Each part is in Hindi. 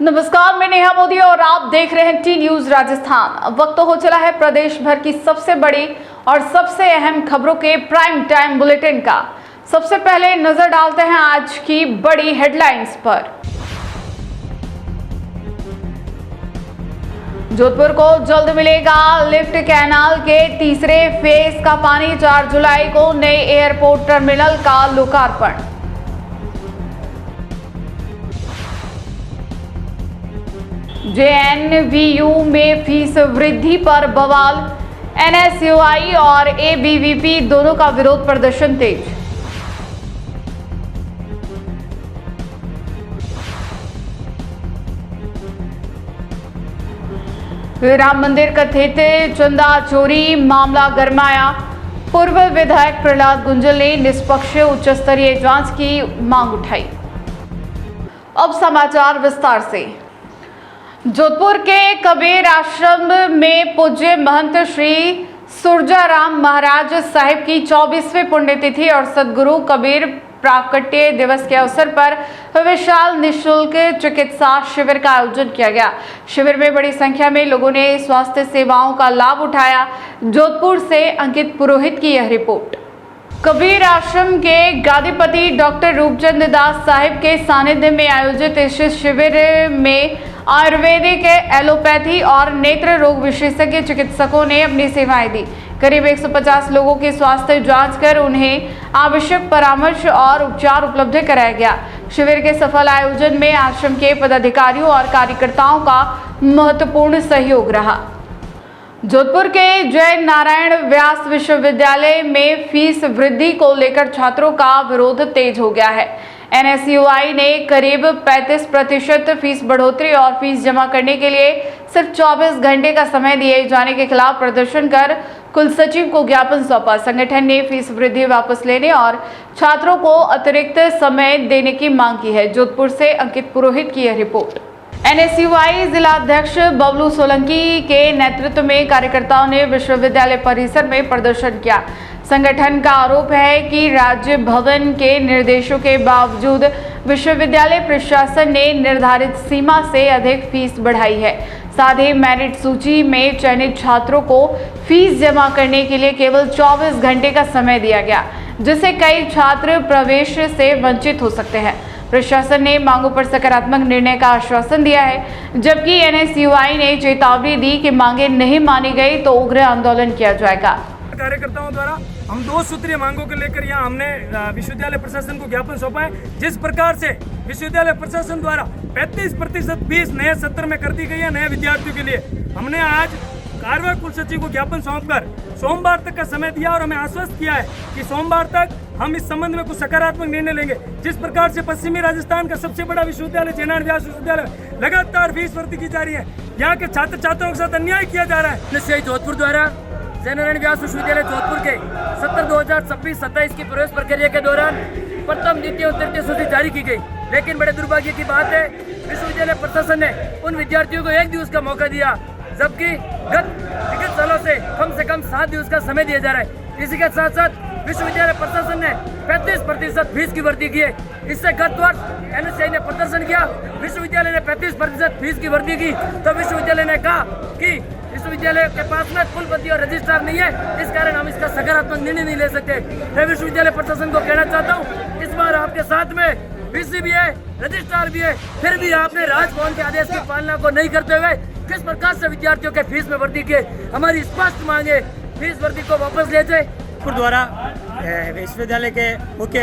नमस्कार, मैं नेहा मोदी और आप देख रहे हैं टी न्यूज राजस्थान। वक्त हो चला है प्रदेश भर की सबसे बड़ी और सबसे अहम खबरों के प्राइम टाइम बुलेटिन का। सबसे पहले नजर डालते हैं आज की बड़ी हेडलाइंस पर। जोधपुर को जल्द मिलेगा लिफ्ट कैनाल के तीसरे फेज का पानी। 4 जुलाई को नए एयरपोर्ट टर्मिनल का लोकार्पण। जेएनवीयू में फीस वृद्धि पर बवाल। एनएसयूआई और एबीवीपी दोनों का विरोध प्रदर्शन तेज। राम मंदिर कथित चंदा चोरी मामला गरमाया। पूर्व विधायक प्रहलाद गुंजल ने निष्पक्ष उच्च स्तरीय जांच की मांग उठाई। अब समाचार विस्तार से। जोधपुर के कबीर आश्रम में पूज्य महंत श्री सुरजाराम महाराज साहिब की 24वीं पुण्यतिथि और सदगुरु कबीर प्राकट्य दिवस के अवसर पर विशाल निःशुल्क चिकित्सा शिविर का आयोजन किया गया। शिविर में बड़ी संख्या में लोगों ने स्वास्थ्य सेवाओं का लाभ उठाया। जोधपुर से अंकित पुरोहित की यह रिपोर्ट। कबीर आश्रम के गादीपति डॉक्टर रूपचंद दास साहिब के सानिध्य में आयोजित इस शिविर में आयुर्वेदिक, एलोपैथी और नेत्र रोग विशेषज्ञ चिकित्सकों ने अपनी सेवाएं दी। करीब 150 लोगों की स्वास्थ्य जांच कर उन्हें आवश्यक परामर्श और उपचार उपलब्ध कराया गया। शिविर के सफल आयोजन में आश्रम के पदाधिकारियों और कार्यकर्ताओं का महत्वपूर्ण सहयोग रहा। जोधपुर के जय नारायण व्यास विश्वविद्यालय में फीस वृद्धि को लेकर छात्रों का विरोध तेज हो गया है। एनएसयूआई ने करीब 35% फीस बढ़ोतरी और फीस जमा करने के लिए सिर्फ 24 घंटे का समय दिए जाने के खिलाफ प्रदर्शन कर कुलसचिव को ज्ञापन सौंपा। संगठन ने फीस वृद्धि वापस लेने और छात्रों को अतिरिक्त समय देने की मांग की है। जोधपुर से अंकित पुरोहित की यह रिपोर्ट। एनएसयूआई जिला अध्यक्ष बबलू सोलंकी के नेतृत्व में कार्यकर्ताओं ने विश्वविद्यालय परिसर में प्रदर्शन किया। संगठन का आरोप है कि राज्य भवन के निर्देशों के बावजूद विश्वविद्यालय प्रशासन ने निर्धारित सीमा से अधिक फीस बढ़ाई है। साथ ही मेरिट सूची में चयनित छात्रों को फीस जमा करने के लिए केवल 24 घंटे का समय दिया गया, जिससे कई छात्र प्रवेश से वंचित हो सकते हैं। प्रशासन ने मांगों पर सकारात्मक निर्णय का आश्वासन दिया है, जबकि एनएसयूआई ने चेतावनी दी कि मांगे नहीं मानी गई तो उग्र आंदोलन किया जाएगा। कार्यकर्ताओं द्वारा हम 2 सूत्रीय मांगों को लेकर यहाँ हमने विश्वविद्यालय प्रशासन को ज्ञापन सौंपा है। जिस प्रकार से विश्वविद्यालय प्रशासन द्वारा 35% फीस नए सत्र में कर दी गई है नए विद्यार्थियों के लिए, हमने आज कार्यवाहक कुलसचिव को ज्ञापन सौंपकर सोमवार तक का समय दिया और हमें आश्वस्त किया है कि सोमवार तक हम इस संबंध में कुछ सकारात्मक निर्णय लेंगे। जिस प्रकार से पश्चिमी राजस्थान का सबसे बड़ा विश्वविद्यालय जयनारायण व्यास विश्वविद्यालय लगातार फीस वृद्धि की जा रही है, यहाँ के छात्र छात्राओं के साथ अन्याय किया जा रहा है। जोधपुर द्वारा जयनारायण व्यास विश्वविद्यालय जोधपुर के सत्र 2026-27 की प्रवेश प्रक्रिया के दौरान प्रथम, द्वितीय और तृतीय सूची जारी की गई, लेकिन बड़े दुर्भाग्य की बात है विश्वविद्यालय प्रशासन ने उन विद्यार्थियों को 1 दिवस का मौका दिया, जबकि विगत सालों से कम 7 दिवस का समय दिया जा रहा है। इसी के साथ साथ विश्वविद्यालय प्रशासन ने 35% फीस की वृद्धि की है। इससे गत वर्ष एनएसयूआई ने प्रदर्शन किया, विश्वविद्यालय ने 35% फीस की वृद्धि की, तो विश्वविद्यालय ने कहा कि विश्वविद्यालय के पास में कुलपति और रजिस्ट्रार नहीं है, इस कारण हम इसका सकारात्मक निर्णय नहीं ले सकते। मैं विश्वविद्यालय प्रशासन को कहना चाहता हूँ, इस बार आपके साथ में वीसी भी है, रजिस्ट्रार भी है, फिर भी आपने राजभवन के आदेश की पालना को नहीं करते हुए किस प्रकार से विद्यार्थियों के फीस में वृद्धि की। हमारी स्पष्ट मांगे फीस वृद्धि को वापस ले जाए। द्वारा विश्वविद्यालय के मुख्य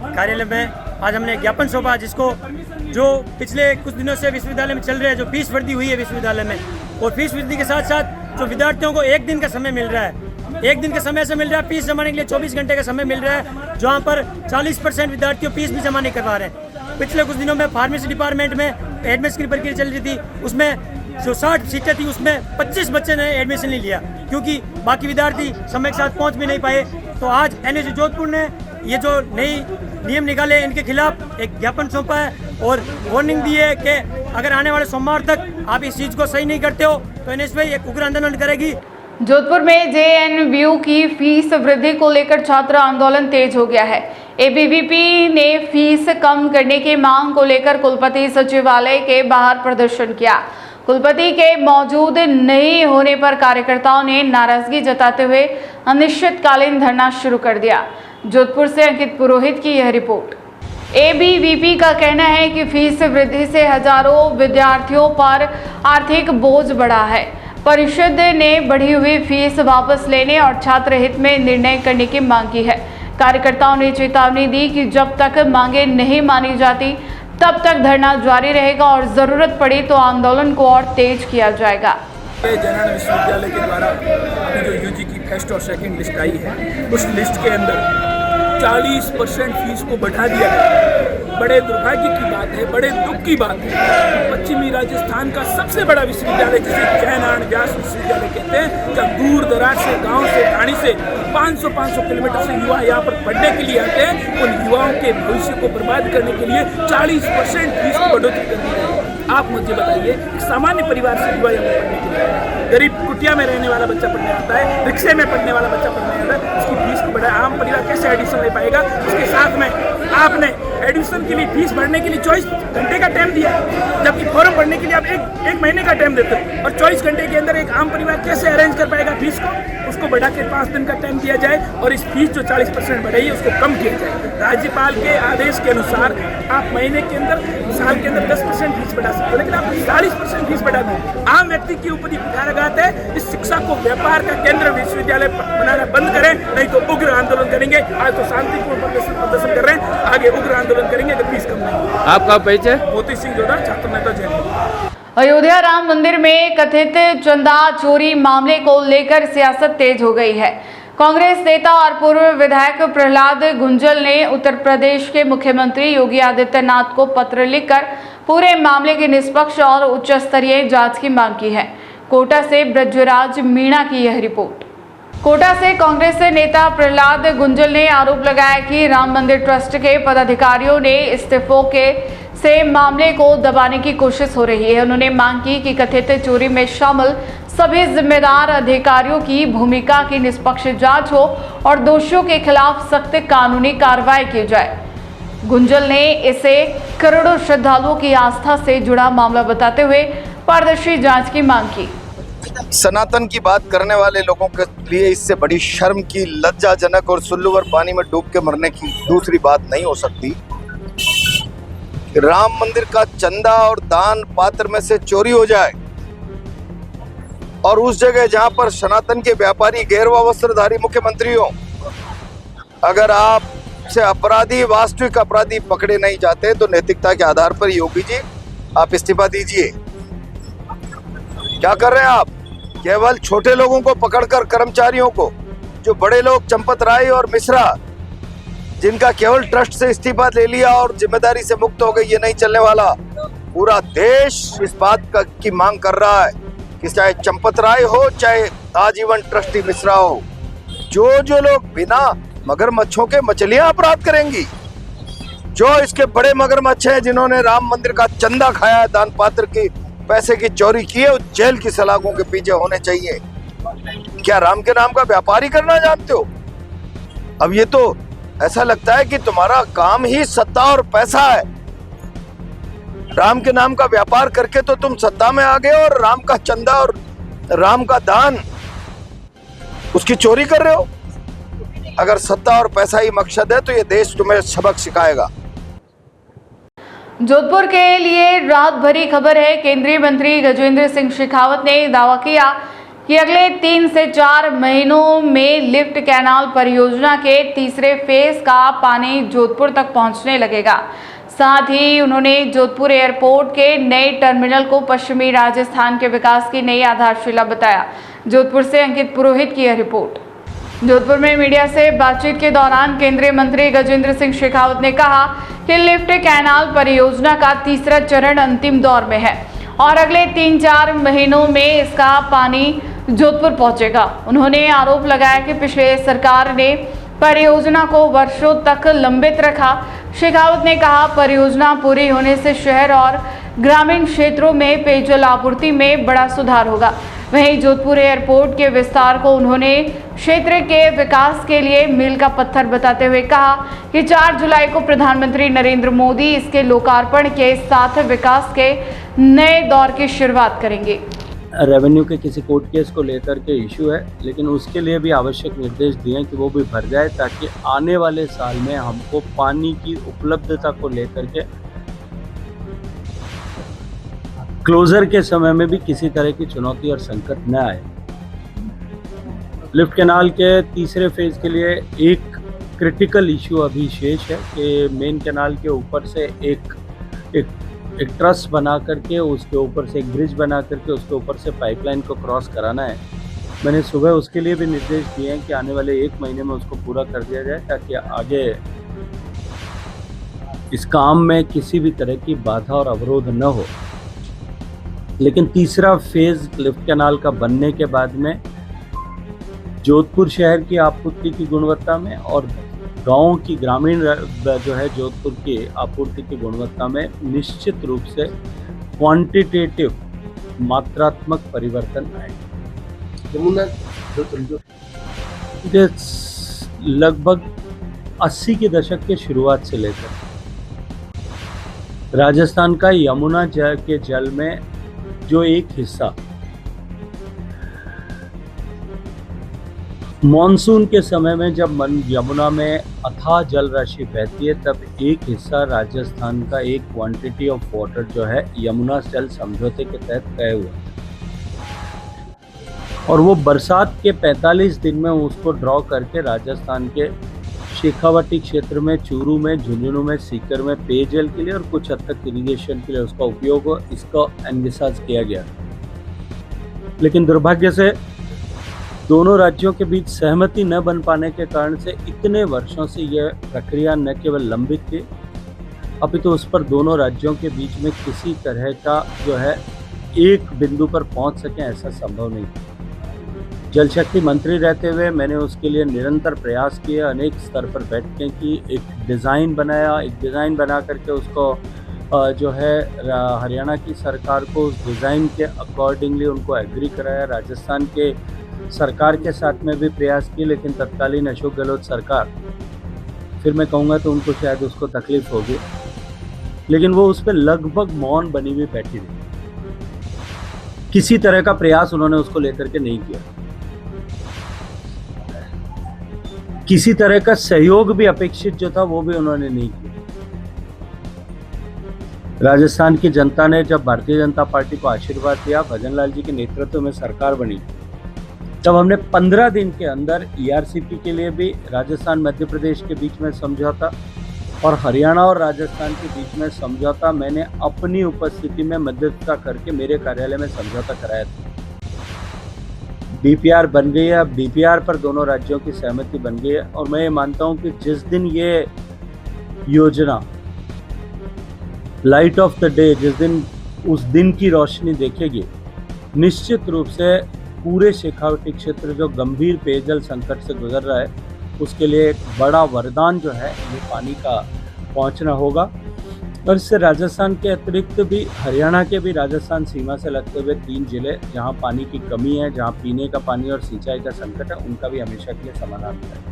कार्यालय में आज हमने ज्ञापन सौंपा, जिसको जो पिछले कुछ दिनों से विश्वविद्यालय में चल रहे हैं, जो फीस वृद्धि हुई है विश्वविद्यालय में, और फीस वृद्धि के साथ साथ जो विद्यार्थियों को 1 दिन का समय मिल रहा है, 1 दिन का समय से मिल रहा है, फीस जमाने के लिए 24 घंटे का समय मिल रहा है, जहाँ पर 40% विद्यार्थियों फीस भी जमा नहीं करवा रहे हैं। पिछले कुछ दिनों में फार्मेसी डिपार्टमेंट में एडमिशन की प्रक्रिया चल रही थी, उसमें जो 60 सीटें थी उसमें 25 बच्चे ने एडमिशन नहीं लिया, क्योंकि बाकी विद्यार्थी समय के साथ पहुंच भी नहीं पाए। तो आज एनएसयू जोधपुर ने ये जो नई नियम निकाले इनके खिलाफ एक ज्ञापन सौंपा है और वार्निंग दी है कि अगर आने वाले सोमवार तक आप इस चीज़ को सही नहीं करते हो तो एनएसयूआई एक उग्र आंदोलन करेगी। जोधपुर में जेएनवीयू की फीस वृद्धि को लेकर छात्र आंदोलन तेज हो गया है। एबीवीपी ने फीस कम करने की मांग को लेकर कुलपति सचिवालय के बाहर प्रदर्शन किया। कुलपति के मौजूद नहीं होने पर कार्यकर्ताओं ने नाराजगी जताते हुए अनिश्चितकालीन धरना शुरू कर दिया। जोधपुर से अंकित पुरोहित की यह रिपोर्ट। एबीवीपी का कहना है कि फीस वृद्धि से हजारों विद्यार्थियों पर आर्थिक बोझ बढ़ा है। परिषद ने बढ़ी हुई फीस वापस लेने और छात्र हित में निर्णय करने की मांग की है। कार्यकर्ताओं ने चेतावनी दी कि जब तक मांगे नहीं मानी जाती तब तक धरना जारी रहेगा और जरूरत पड़ी तो आंदोलन को और तेज किया जाएगा। जयनारायण विश्वविद्यालय के द्वारा अभी जो यूजी की फर्स्ट और सेकंड लिस्ट आई है, उस लिस्ट के अंदर 40% फीस को बढ़ा दिया गया। बड़े दुर्भाग्य की बात है, बड़े दुख की बात है। पश्चिमी राजस्थान का सबसे बड़ा विश्वविद्यालय जिसे जयनारायण व्यास विश्वविद्यालय कहते हैं, जब दूर दराज से, गांव से, ढाणी से 500 किलोमीटर से युवा यहाँ पर पढ़ने के लिए आते हैं। उन युवाओं के भविष्य को बर्बाद करने के लिए 40% फीस की बढ़ोतरी कर दी है। आप मुझे बताइए, एक सामान्य परिवार से युवा यहाँ पढ़ने के लिए, गरीब कुटिया में रहने वाला बच्चा पढ़ने आता है, रिक्शे में पढ़ने वाला बच्चा पढ़ने आता है, उसकी फीस को बढ़ाया। आम परिवार कैसे एडमिशन ले पाएगा? उसके साथ में आपने एडमिशन के लिए फीस भरने के लिए 24 घंटे का टाइम दिया, जबकि फॉर्म भरने के लिए आप एक महीने का टाइम देते हैं। और 24 घंटे के अंदर एक आम परिवार कैसे अरेंज कर पाएगा फीस को? उसको बढ़ा के 5 दिन का टाइम दिया जाए और इस फीस जो 40% बढ़ाई है उसको कम किया जाए। राज्यपाल के आदेश के अनुसार आप महीने के अंदर, साल के अंदर 10% फीस बढ़ा सकते हो, लेकिन आप 40% फीस बढ़ा दें। आम व्यक्ति के ऊपर ये कुठार लगाते हैं। इस शिक्षा को व्यापार का केंद्र विश्वविद्यालय बनाना बंद करें, नहीं तो उग्र आंदोलन करेंगे। आज तो शांतिपूर्ण प्रदर्शन कर रहे हैं, आगे उग्र आंदोलन करेंगे अगर फीस कम नहीं। आपका परिचय? मोती सिंह जोधा, छात्र नेता जयपुर। अयोध्या राम मंदिर में कथित चंदा चोरी मामले को लेकर सियासत तेज हो गई है। कांग्रेस नेता और पूर्व विधायक प्रहलाद गुंजल ने उत्तर प्रदेश के मुख्यमंत्री योगी आदित्यनाथ को पत्र लिखकर पूरे मामले की निष्पक्ष और उच्च स्तरीय जांच की मांग की है। कोटा से ब्रजराज मीणा की यह रिपोर्ट। कोटा से कांग्रेस नेता प्रहलाद गुंजल ने आरोप लगाया कि राम मंदिर ट्रस्ट के पदाधिकारियों ने इस्तीफों से मामले को दबाने की कोशिश हो रही है। उन्होंने मांग की कि कथित चोरी में शामिल सभी जिम्मेदार अधिकारियों की भूमिका की निष्पक्ष जांच हो और दोषियों के खिलाफ सख्त कानूनी कार्रवाई की जाए। गुंजल ने इसे करोड़ों श्रद्धालुओं की आस्था से जुड़ा मामला बताते हुए पारदर्शी जांच की मांग की। सनातन की बात करने वाले लोगों के लिए इससे बड़ी शर्म की, लज्जाजनक और सुल्लूवर पानी में डूब के मरने की दूसरी बात नहीं हो सकती। राम मंदिर का चंदा और दान पात्र में से चोरी हो जाए और उस जगह जहां पर सनातन के व्यापारी गेरुआ वस्त्रधारी मुख्यमंत्री हो, अगर आप से अपराधी, वास्तविक अपराधी पकड़े नहीं जाते तो नैतिकता के आधार पर योगी जी आप इस्तीफा दीजिए। क्या कर रहे हैं आप? केवल छोटे लोगों को पकड़कर, कर्मचारियों को, जो बड़े लोग चंपत राय और मिश्रा जिनका केवल ट्रस्ट से इस्तीफा ले लिया और जिम्मेदारी से मुक्त हो गई, ये नहीं चलने वाला। पूरा देश इस बात की मांग कर रहा है कि चाहे चंपत राय हो, चाहे आजीवन ट्रस्टी मिश्रा हो, जो लोग बिना मगरमच्छों के मछलियां अपराध करेंगी, जो इसके बड़े मगरमच्छ हैं जिन्होंने राम मंदिर का चंदा खाया है, दान पात्र की पैसे की चोरी की है, जेल की सलाखों के पीछे होने चाहिए। क्या राम के नाम का व्यापारी करना जानते हो? अब ये तो ऐसा लगता है कि तुम्हारा काम ही सत्ता और पैसा है। राम के नाम का व्यापार करके तो तुम सत्ता में आ गए और राम का चंदा और राम का दान उसकी चोरी कर रहे हो। अगर सत्ता और पैसा ही मकसद है तो ये देश तुम्हें सबक सिखाएगा। जोधपुर के लिए रात भरी खबर है। केंद्रीय मंत्री गजेंद्र सिंह शेखावत ने दावा किया कि अगले 3 से 4 महीनों में लिफ्ट कैनाल परियोजना के तीसरे फेज का पानी जोधपुर तक पहुंचने लगेगा। साथ ही उन्होंने जोधपुर एयरपोर्ट के नए टर्मिनल को पश्चिमी राजस्थान के विकास की नई आधारशिला बताया। जोधपुर से अंकित पुरोहित की यह रिपोर्ट। जोधपुर में मीडिया से बातचीत के दौरान केंद्रीय मंत्री गजेंद्र सिंह शेखावत ने कहा कि लिफ्ट कैनाल परियोजना का तीसरा चरण अंतिम दौर में है और अगले 3-4 महीनों में इसका पानी जोधपुर पहुंचेगा। उन्होंने आरोप लगाया कि पिछले सरकार ने परियोजना को वर्षों तक लंबित रखा। शेखावत ने कहा, परियोजना पूरी होने से शहर और ग्रामीण क्षेत्रों में पेयजल आपूर्ति में बड़ा सुधार होगा। वहीं जोधपुर एयरपोर्ट के विस्तार को उन्होंने क्षेत्र के विकास के लिए मील का पत्थर बताते हुए कहा कि 4 जुलाई को प्रधानमंत्री नरेंद्र मोदी इसके लोकार्पण के साथ विकास के नए दौर की शुरुआत करेंगे। रेवेन्यू के किसी कोर्ट केस को लेकर के इशू है, लेकिन उसके लिए भी आवश्यक निर्देश दिए हैं कि वो भी भर जाए, ताकि आने वाले साल में हमको पानी की उपलब्धता को लेकर के क्लोजर के समय में भी किसी तरह की चुनौती और संकट न आए। लिफ्ट कैनाल के तीसरे फेज के लिए एक क्रिटिकल इशू अभी शेष है कि मेन कैनाल के ऊपर से एक ट्रस बना करके उसके ऊपर से एक ब्रिज बना करके उसके ऊपर से पाइपलाइन को क्रॉस कराना है। मैंने सुबह उसके लिए भी निर्देश दिए हैं कि आने वाले 1 महीने में उसको पूरा कर दिया जाए, ताकि आगे इस काम में किसी भी तरह की बाधा और अवरोध न हो। लेकिन तीसरा फेज लिफ्ट कैनाल का बनने के बाद में जोधपुर शहर की आपूर्ति की गुणवत्ता में और गाँव की ग्रामीण जो है जोधपुर की आपूर्ति की गुणवत्ता में निश्चित रूप से क्वांटिटेटिव मात्रात्मक परिवर्तन आएगा। लगभग 80 के दशक के शुरुआत से लेकर राजस्थान का यमुना के जल में जो एक हिस्सा मॉनसून के समय में जब यमुना में अथाह जल राशि बहती है, तब एक हिस्सा राजस्थान का एक क्वांटिटी ऑफ वाटर जो है यमुना जल समझौते के तहत तय हुआ और वो बरसात के 45 दिन में उसको ड्रॉ करके राजस्थान के शेखावाटी क्षेत्र में, चूरू में, झुंझुनू में, सीकर में पेयजल के लिए और कुछ हद तक इरिगेशन के लिए उसका उपयोग इसका एनविसाज किया गया। लेकिन दुर्भाग्य से दोनों राज्यों के बीच सहमति न बन पाने के कारण से इतने वर्षों से यह प्रक्रिया न केवल लंबित थी, अपितु उस पर दोनों राज्यों के बीच में किसी तरह का जो है एक बिंदु पर पहुंच सके ऐसा संभव नहीं। जल शक्ति मंत्री रहते हुए मैंने उसके लिए निरंतर प्रयास किए, अनेक स्तर पर बैठकें की, एक डिज़ाइन बना करके उसको जो है हरियाणा की सरकार को उस डिज़ाइन के अकॉर्डिंगली उनको एग्री कराया। राजस्थान के सरकार के साथ में भी प्रयास किए, लेकिन तत्कालीन अशोक गहलोत सरकार, फिर मैं कहूँगा तो उनको शायद उसको तकलीफ होगी, लेकिन वो उस पर लगभग मौन बनी हुई बैठी रही। किसी तरह का प्रयास उन्होंने उसको लेकर के नहीं किया, किसी तरह का सहयोग भी अपेक्षित जो था वो भी उन्होंने नहीं किया। राजस्थान की जनता ने जब भारतीय जनता पार्टी को आशीर्वाद दिया, भजन लाल जी के नेतृत्व में सरकार बनी, तब हमने 15 दिन के अंदर ERCP के लिए भी राजस्थान मध्य प्रदेश के बीच में समझौता और हरियाणा और राजस्थान के बीच में समझौता मैंने अपनी उपस्थिति में मध्यस्थता करके मेरे कार्यालय में समझौता कराया था। DPR बन गई है, अब DPR पर दोनों राज्यों की सहमति बन गई है और मैं ये मानता हूँ कि जिस दिन ये योजना लाइट ऑफ द डे, जिस दिन उस दिन की रोशनी देखेगी, निश्चित रूप से पूरे शेखावाटी क्षेत्र जो गंभीर पेयजल संकट से गुजर रहा है उसके लिए एक बड़ा वरदान जो है ये पानी का पहुंचना होगा। और इससे राजस्थान के अतिरिक्त भी हरियाणा के भी राजस्थान सीमा से लगते हुए 3 जिले जहां पानी की कमी है, जहां पीने का पानी और सिंचाई का संकट है, उनका भी हमेशा के लिए समाधान है।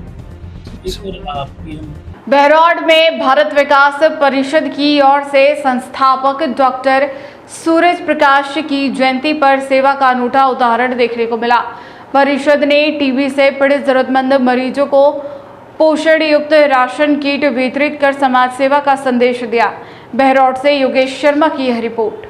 बहरौड में भारत विकास परिषद की ओर से संस्थापक डॉक्टर सूरज प्रकाश की जयंती पर सेवा का अनूठा उदाहरण देखने को मिला। परिषद ने टीबी से पीड़ित जरूरतमंद मरीजों को पोषण युक्त राशन किट वितरित कर समाज सेवा का संदेश दिया। बहरौड से योगेश शर्मा की यह रिपोर्ट।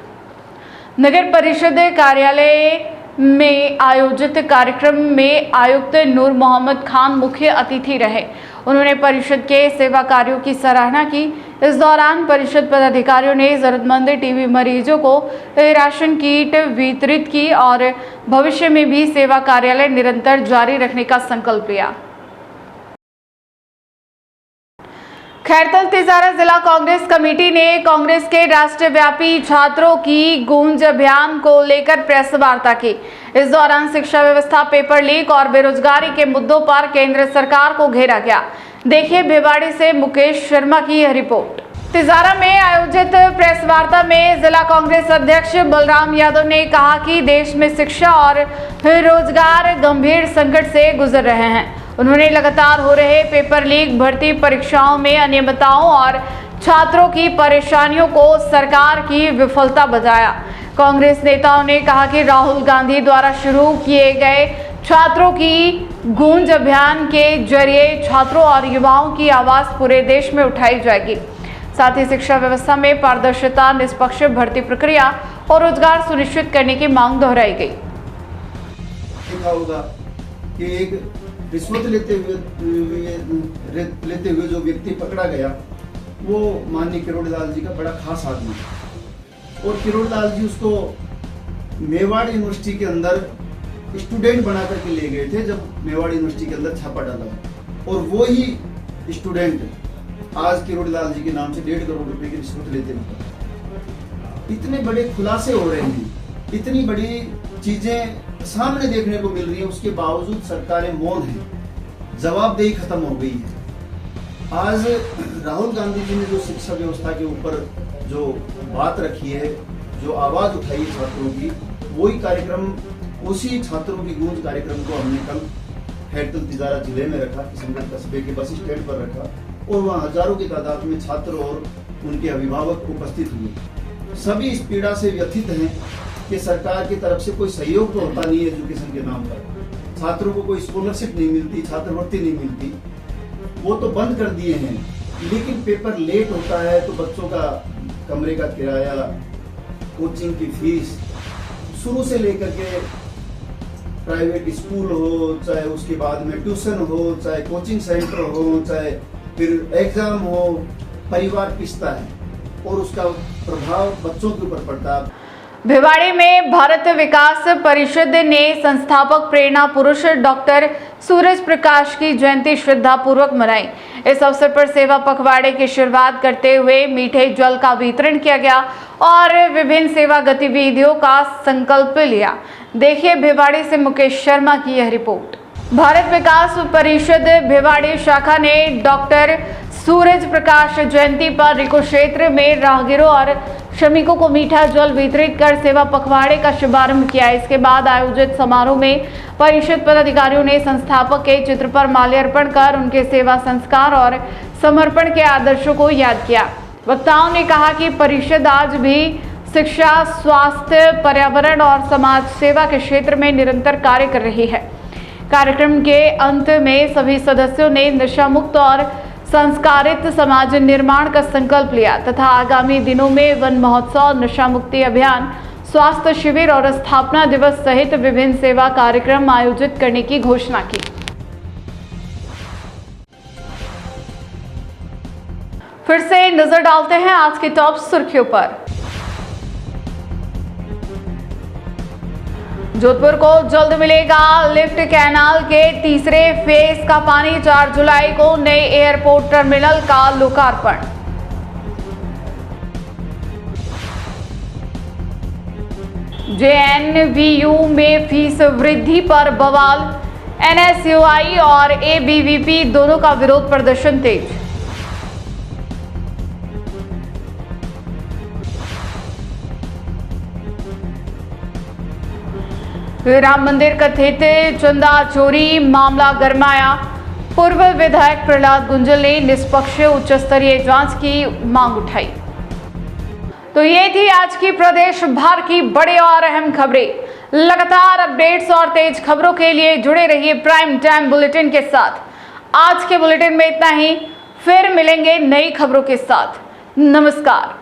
नगर परिषद कार्यालय में आयोजित कार्यक्रम में आयुक्त नूर मोहम्मद खान मुख्य अतिथि रहे। उन्होंने परिषद के सेवा कार्यों की सराहना की। इस दौरान परिषद पदाधिकारियों ने जरूरतमंद टीबी मरीजों को राशन किट वितरित की और भविष्य में भी सेवा कार्यालय निरंतर जारी रखने का संकल्प लिया। खैरतल तिजारा जिला कांग्रेस कमेटी ने कांग्रेस के राष्ट्रव्यापी छात्रों की गूंज अभियान को लेकर प्रेस वार्ता की। इस दौरान शिक्षा व्यवस्था, पेपर लीक और बेरोजगारी के मुद्दों पर केंद्र सरकार को घेरा गया। देखिए भिवाड़ी से मुकेश शर्मा की यह रिपोर्ट। तिजारा में आयोजित प्रेस वार्ता में जिला कांग्रेस अध्यक्ष बलराम यादव ने कहा कि देश में शिक्षा और रोजगार गंभीर संकट से गुजर रहे हैं। उन्होंने लगातार हो रहे पेपर लीक, भर्ती परीक्षाओं में अनियमितताओं और छात्रों की परेशानियों को सरकार की विफलता बताया। कांग्रेस नेताओं ने कहा कि राहुल गांधी द्वारा शुरू किए गए छात्रों की गूंज अभियान के जरिए छात्रों और युवाओं की आवाज पूरे देश में उठाई जाएगी। साथ ही शिक्षा व्यवस्था में पारदर्शिता, निष्पक्ष भर्ती प्रक्रिया और रोजगार सुनिश्चित करने की मांग दोहराई गई। देखा होगा कि एक रिश्वत लेते हुए जो व्यक्ति पकड़ा गया वो माननीय किरोड़ीलाल जी का बड़ा खास आदमी है और किरोड़ीलाल जी उसको मेवाड़ यूनिवर्सिटी के अंदर स्टूडेंट बना करके ले गए थे जब मेवाड़ यूनिवर्सिटी के अंदर छापा डाला और वो ही स्टूडेंट आज किरोड़ीलाल जी के नाम से 1.5 करोड़ रुपए की रिश्वत लेते हैं। इतने बड़े खुलासे हो रहे हैं, इतनी बड़ी चीजें सामने देखने को मिल रही है, उसके बावजूद सरकारें मौन हैं, जवाबदेही खत्म हो गई है। आज राहुल गांधी जी ने जो शिक्षा व्यवस्था के ऊपर जो बात रखी है, जो आवाज उठाई है छात्रों की, वही कार्यक्रम, उसी छात्रों की गूंज कार्यक्रम को हमने कल हैदल तिजारा जिले में रखा, किशनगढ़ कस्बे के बस स्टैंड पर रखा और वहाँ हजारों की तादाद में छात्र और उनके अभिभावक उपस्थित हुए। सभी इस पीड़ा से व्यथित हैं कि सरकार की तरफ से कोई सहयोग तो होता नहीं है एजुकेशन के नाम पर। छात्रों को कोई स्कॉलरशिप नहीं मिलती, छात्रवृत्ति नहीं मिलती, वो तो बंद कर दिए हैं। लेकिन पेपर लेट होता है तो बच्चों का कमरे का किराया, कोचिंग की फीस, शुरू से लेकर के प्राइवेट स्कूल हो, चाहे उसके बाद में ट्यूशन हो, चाहे कोचिंग सेंटर हो, चाहे फिर एग्जाम हो, परिवार पिसता है और उसका प्रभाव बच्चों के ऊपर पड़ता है। भिवाड़ी में भारत विकास परिषद ने संस्थापक प्रेरणा पुरुष डॉक्टर सूरज प्रकाश की जयंती श्रद्धापूर्वक मनाई। इस अवसर पर सेवा पखवाड़े की शुरुआत करते हुए मीठे जल का वितरण किया गया और विभिन्न सेवा गतिविधियों का संकल्प लिया। देखिए भिवाड़ी से मुकेश शर्मा की यह रिपोर्ट। भारत विकास परिषद भिवाड़ी शाखा ने डॉक्टर सूरज प्रकाश जयंती पर रिको क्षेत्र में राहगीरों और श्रमिकों को मीठा जल वितरित कर सेवा पखवाड़े का शुभारंभ किया। इसके बाद आयोजित समारोह में परिषद पदाधिकारियों ने संस्थापक के चित्र पर माल्यार्पण कर उनके सेवा संस्कार और समर्पण के आदर्शों को याद किया। वक्ताओं ने कहा कि परिषद आज भी शिक्षा, स्वास्थ्य, पर्यावरण और समाज सेवा के क्षेत्र में निरंतर कार्य कर रही है। कार्यक्रम के अंत में सभी सदस्यों ने नशा मुक्त और संस्कारित समाज निर्माण का संकल्प लिया तथा आगामी दिनों में वन महोत्सव, नशा मुक्ति अभियान, स्वास्थ्य शिविर और स्थापना दिवस सहित विभिन्न सेवा कार्यक्रम आयोजित करने की घोषणा की। फिर से नजर डालते हैं आज की टॉप सुर्खियों पर। जोधपुर को जल्द मिलेगा लिफ्ट। कैनाल के तीसरे फेज का पानी। 4 जुलाई को नए एयरपोर्ट टर्मिनल का लोकार्पण। जेएनवीयू में फीस वृद्धि पर बवाल। एनएसयूआई और एबीवीपी दोनों का विरोध प्रदर्शन तेज। राम मंदिर कथित चंदा चोरी मामला गरमाया। पूर्व विधायक प्रहलाद गुंजल ने निष्पक्ष उच्च स्तरीय जांच की मांग उठाई। तो ये थी आज की प्रदेश भर की बड़ी और अहम खबरें। लगातार अपडेट्स और तेज खबरों के लिए जुड़े रहिए प्राइम टाइम बुलेटिन के साथ। आज के बुलेटिन में इतना ही, फिर मिलेंगे नई खबरों के साथ। नमस्कार।